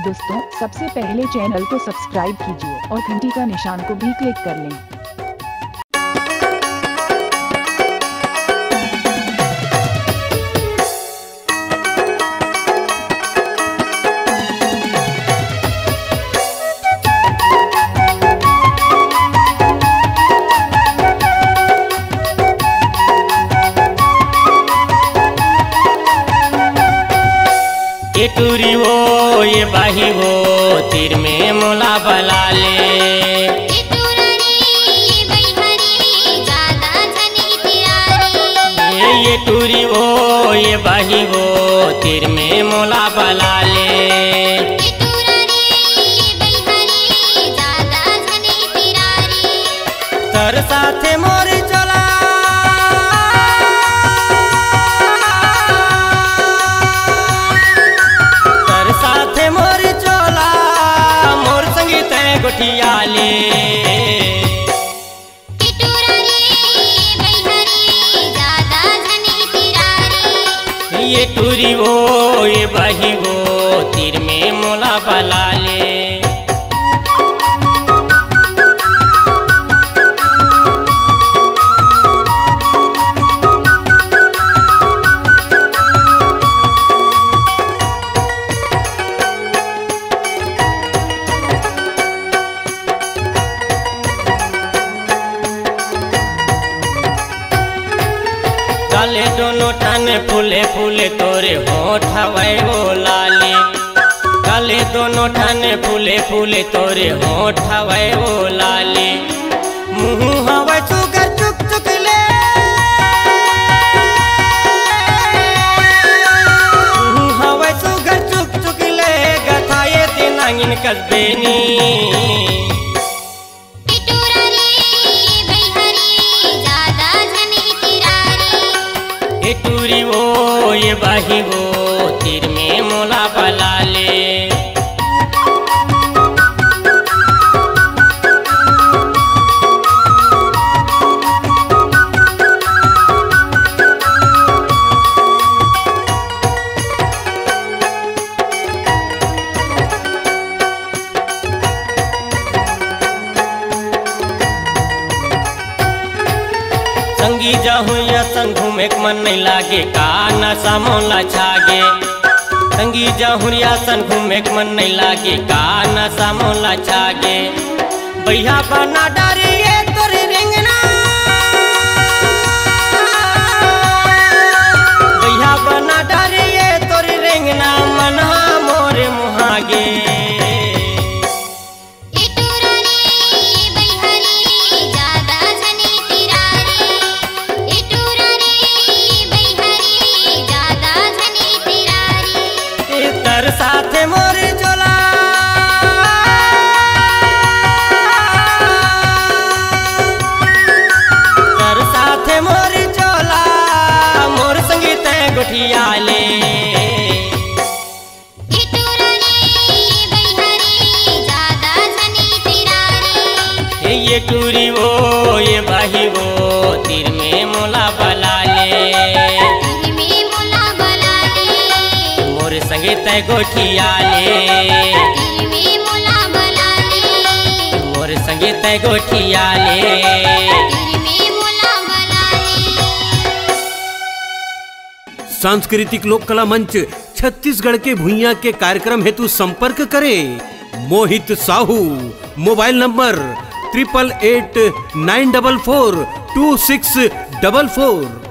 दोस्तों, सबसे पहले चैनल को सब्सक्राइब कीजिए और घंटी का निशान को भी क्लिक कर लें। ये टूरी वो ये बाही वो तीर में मोला बला ले। ये टूरी ये बहिहरी ज्यादा जनी तिरारी। ये टूरी वो ये बाही वो तीर में मोला बला ले। ये टूरी ये बहिहरी ज्यादा जनी तिरारी। तर साथे मोर चला गोठियाले। ये टूरी ये बहिहरी ज्यादा जनी तिरारी। ये टूरी वो ये बाही वो तीर में मोला बला ले। काले दोनों ठाने फूले फूले तोरे होठ हवाए वो लाले। काले दोनों ठाने फूले फूले तोरे होठ हवाए वो लाले। मुँह हवा चुकर चुक चुक ले। मुँह हवा चुकर चुक चुक ले गथाए दिनांगिन कसबेनी। ये टूरी वो ये बाही वो तीर में मोला बला ले। संगी जाहू या संग घूमे मन नहीं लागे का नशा मोला छागे। संगी जाहू या संग घूमे मन नहीं लागे का नशा मोला छागे। भैया बना डारे ये तोरे रेंगना। भैया बना डारे ये तोरे रेंगना मना मोरे मुहागे। साथे मोर चला तर साथे मोर चला मोर संगीत गोठियाले। ये टूरी ये बहिहरी ज्यादा जनी तिरारी। ये टूरी वो ये बाही वो तीर में मोला बला ले। तीर में मोला बला ले। मोर संगीत गोठियाले। तीर में मोला बला ले। मोर संगीत गोठियाले। तीर में मोला बला ले। सांस्कृतिक लोक कला मंच छत्तीसगढ़ के भुइयां के कार्यक्रम हेतु संपर्क करें मोहित साहू। Mobile number 8889442644।